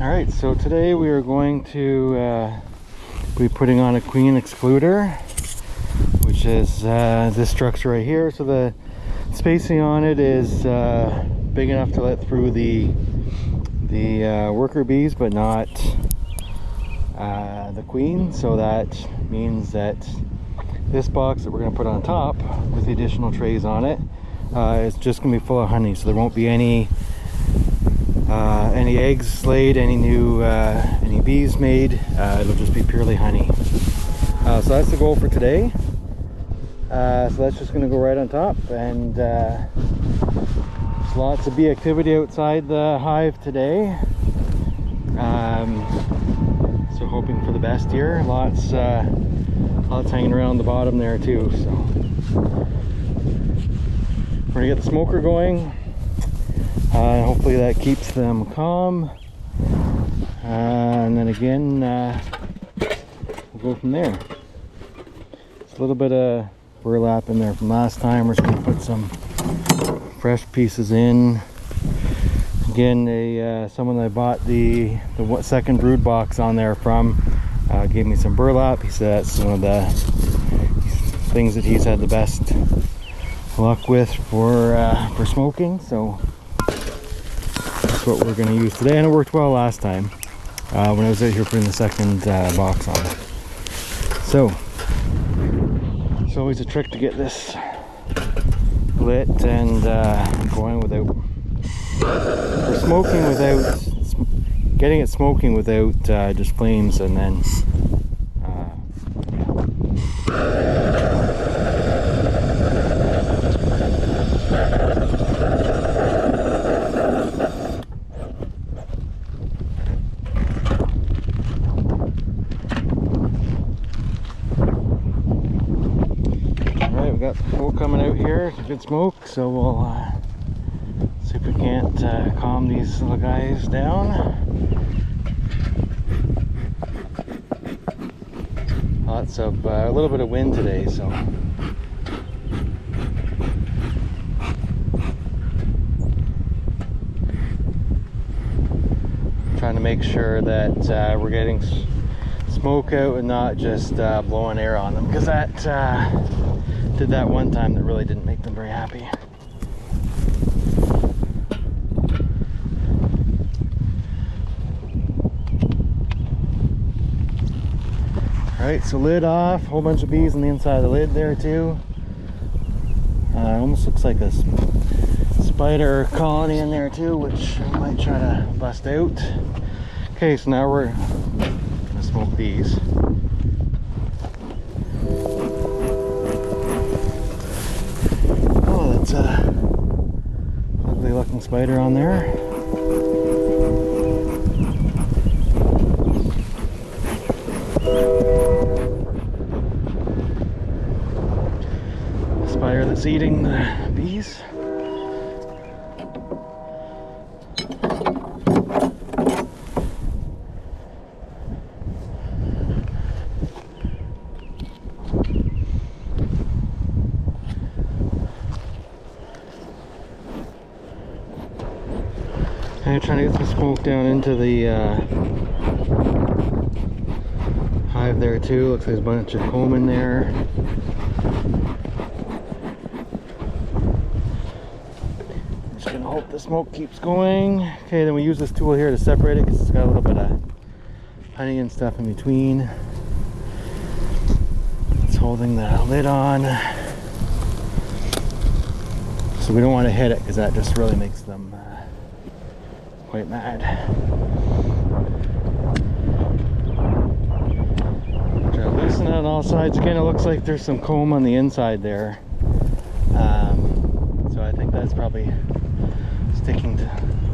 Alright, so today we are going to be putting on a queen excluder, which is this structure right here. So the spacing on it is big enough to let through the worker bees, but not the queen. So that means that this box that we're going to put on top with the additional trays on it is just going to be full of honey. So there won't be any eggs laid, any bees made. It'll just be purely honey. So that's the goal for today. So that's just going to go right on top, and there's lots of bee activity outside the hive today. So hoping for the best here. Lots hanging around the bottom there too. So we're gonna get the smoker going. Hopefully that keeps them calm, and then again we'll go from there. It's a little bit of burlap in there from last time. We're just going to put some fresh pieces in. Again, someone I bought the second brood box on there from gave me some burlap. He said that's one of the things that he's had the best luck with for smoking. So that's what we're going to use today, and it worked well last time when I was out here putting the second box on. So it's always a trick to get this lit and going without, for smoking without, getting it smoking without just flames, and then got the smoke coming out here. It's a good smoke, so we'll see if we can't calm these little guys down. Lots of a little bit of wind today, so trying to make sure that we're getting smoke out and not just blowing air on them, because that did that one time that really didn't make them very happy. Alright, so lid off, whole bunch of bees on the inside of the lid there too. Almost looks like a spider colony in there too, which I might try to bust out. Okay, so now we're gonna smoke these. Ugly looking spider on there. Spider that's eating the bees. I'm trying to get some smoke down into the hive there too. Looks like there's a bunch of comb in there. I'm just gonna hope the smoke keeps going. Okay, then we use this tool here to separate it because it's got a little bit of honey and stuff in between. It's holding the lid on. So we don't want to hit it because that just really makes them quite mad. Try to loosen it on all sides. Again, it looks like there's some comb on the inside there. So I think that's probably sticking to,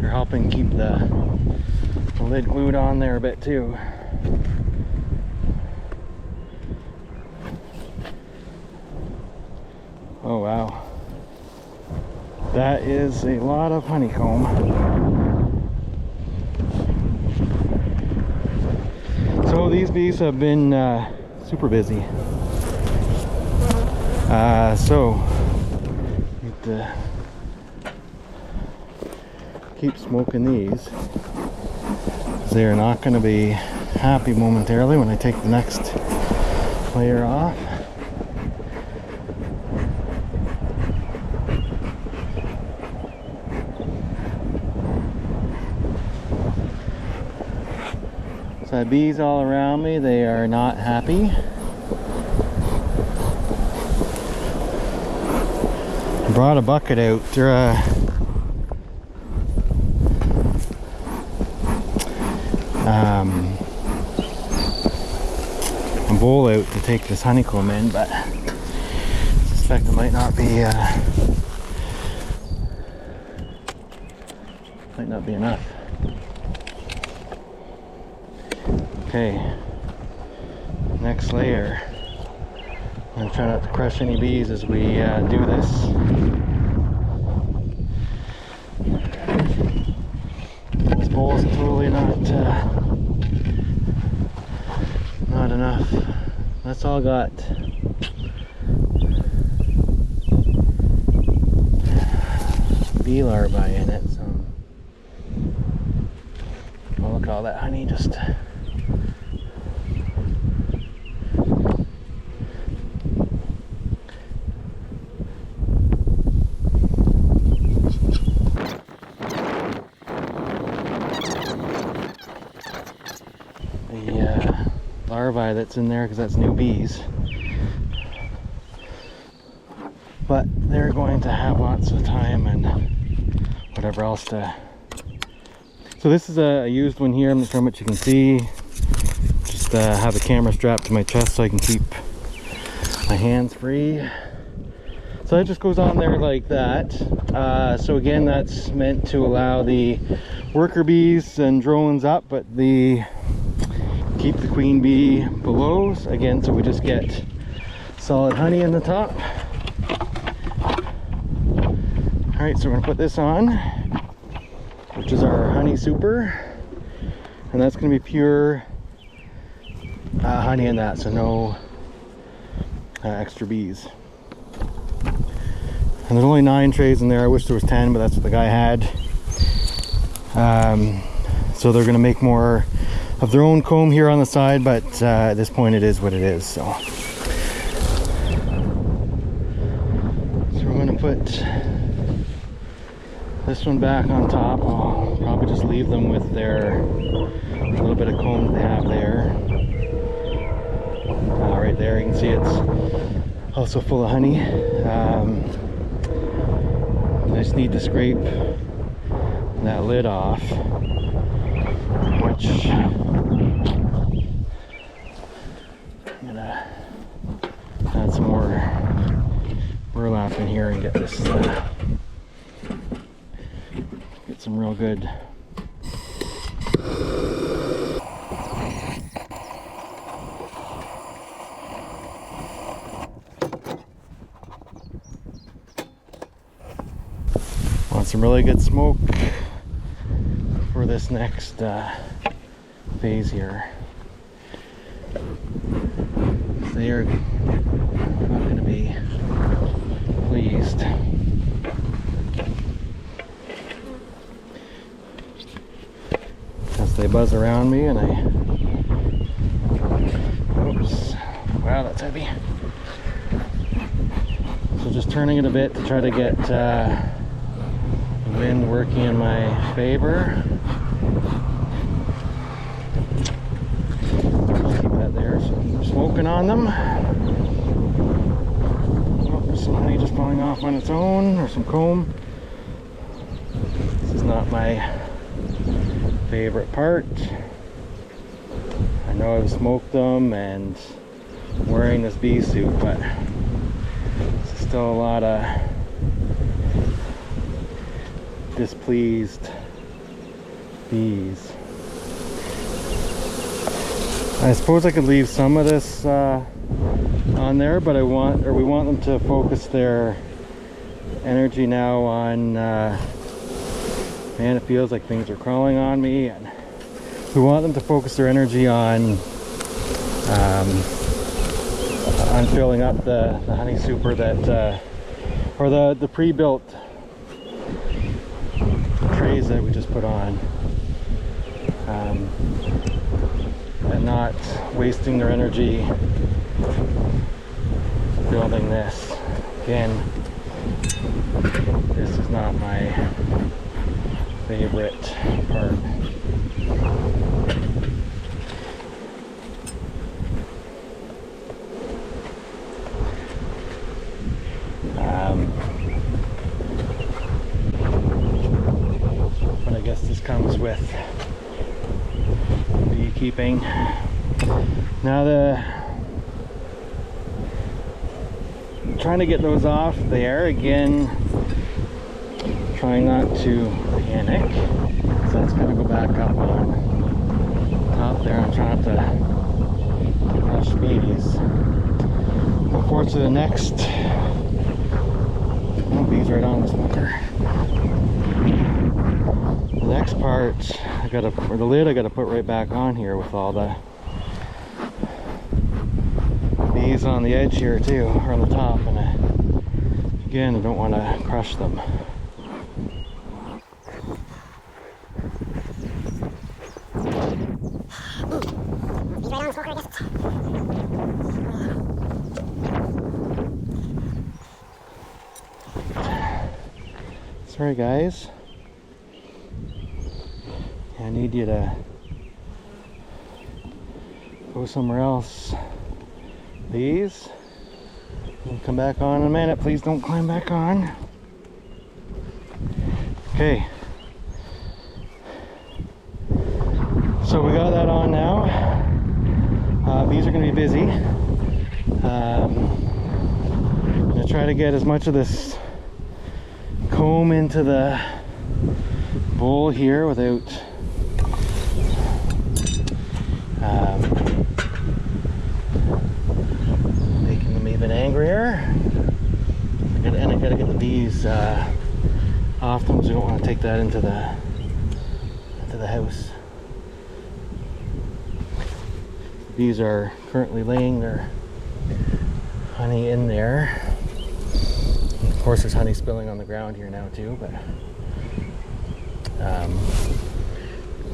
or helping keep the lid glued on there a bit too. Oh wow. That is a lot of honeycomb. So these bees have been super busy. So need to keep smoking these. They are not going to be happy momentarily when I take the next layer off. So I have bees all around me. They are not happy. I brought a bucket out. They're a bowl out to take this honeycomb in, but I suspect it might not be enough. Okay, next layer. I'm gonna try not to crush any bees as we do this. This bowl is totally not enough. That's all got bee larvae in it, so oh, look at all that honey just larvae that's in there, because that's new bees, but they're going to have lots of time and whatever else to. So this is a used one here. I'm not sure how much you can see. Just have a camera strapped to my chest so I can keep my hands free. So it just goes on there like that. So again, that's meant to allow the worker bees and drones up, but keep the queen bee below again, so we just get solid honey in the top. All right, so we're gonna put this on, which is our honey super, and that's gonna be pure honey in that, so no extra bees. And there's only 9 trays in there. I wish there was 10, but that's what the guy had. So they're gonna make more of their own comb here on the side, but at this point it is what it is. So we're going to put this one back on top. I'll probably just leave them with their little bit of comb that they have there. Right there, you can see it's also full of honey. I just need to scrape that lid off, which I'm gonna add some more burlap in here and get this get some real good some really good smoke for this next phase here. They are not going to be pleased. As they buzz around me and oops, wow, that's heavy. So just turning it a bit to try to get wind working in my favor. Keep that there, so keep smoking on them. Oh, there's some honey just falling off on its own, or some comb. This is not my favorite part. I know I've smoked them and wearing this bee suit, but there's still a lot of displeased bees. I suppose I could leave some of this on there, but we want them to focus their energy now on man, it feels like things are crawling on me, and we want them to focus their energy on filling up the honey super that or the pre-built trays that we just put on. and not wasting their energy building this. Again, this is not my favorite part. But I guess this comes with beekeeping. Now trying to get those off there again, trying not to panic. So that's going to go back up on top there. I'm trying not to crush bees. Go forward to the next. Oh, bees right on the smoker. The next part, the lid I gotta put right back on here with all the bees on the edge here too, or on the top, and again, I don't want to crush them. Bees right on the smoker, I guess. Sorry guys, I need you to go somewhere else. These, we'll come back on in a minute. Please don't climb back on. Okay, so we got that on now. Bees are going to be busy. I'm going to try to get as much of this comb into the bowl here without making them even angrier. And I gotta get the bees off them, so we don't want to take that into the house. Bees are currently laying their honey in there. Of course, there's honey spilling on the ground here now too, but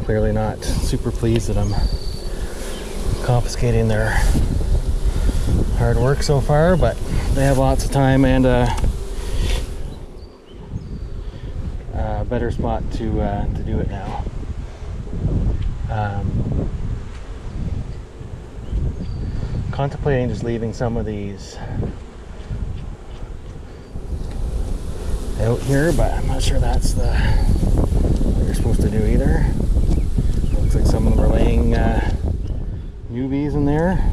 clearly not super pleased that I'm confiscating their hard work so far, but they have lots of time and a better spot to do it now. Contemplating just leaving some of these out here, but I'm not sure that's what you're supposed to do either. Looks like some of them are laying new bees in there.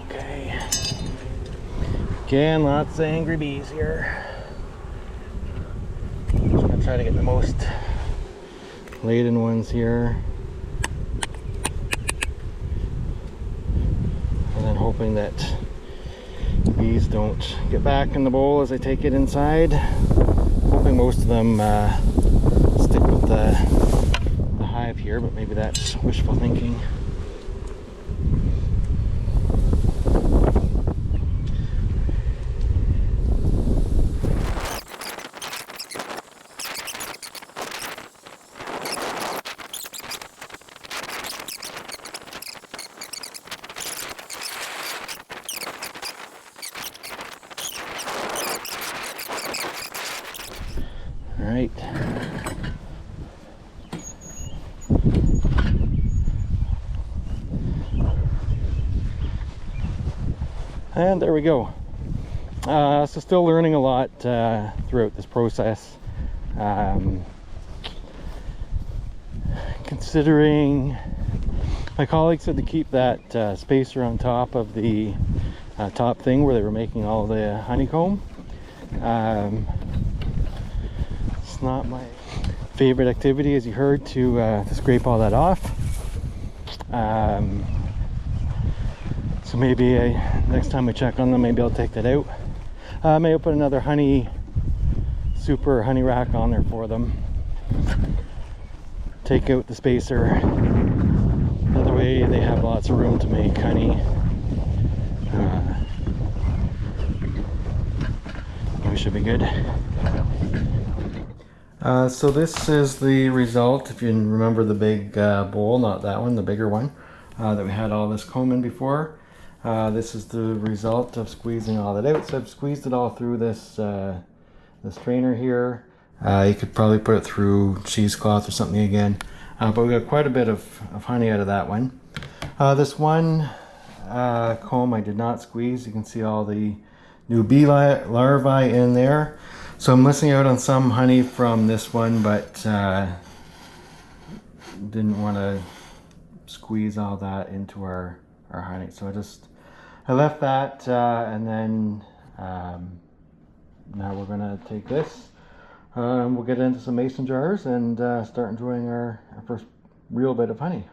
Okay. Again, lots of angry bees here. Just gonna try to get the most laden ones here. And then hoping that bees don't get back in the bowl as I take it inside. Hoping most of them stick with the hive here, but maybe that's wishful thinking. Right. And there we go. So still learning a lot throughout this process. Considering my colleague said to keep that spacer on top of the top thing where they were making all the honeycomb. It's not my favorite activity, as you heard, to scrape all that off. So maybe next time I check on them, maybe I'll take that out. Maybe I'll put another honey rack on there for them. Take out the spacer. That way they have lots of room to make honey. We should be good. So this is the result, if you remember the big bowl, not that one, the bigger one, that we had all this comb in before. This is the result of squeezing all that out. So I've squeezed it all through this strainer here. You could probably put it through cheesecloth or something again. But we got quite a bit of honey out of that one. This one comb I did not squeeze. You can see all the new bee larvae in there. So I'm missing out on some honey from this one, but didn't want to squeeze all that into our honey. So I left that, and then now we're gonna take this. We'll get into some mason jars and start enjoying our first real bit of honey.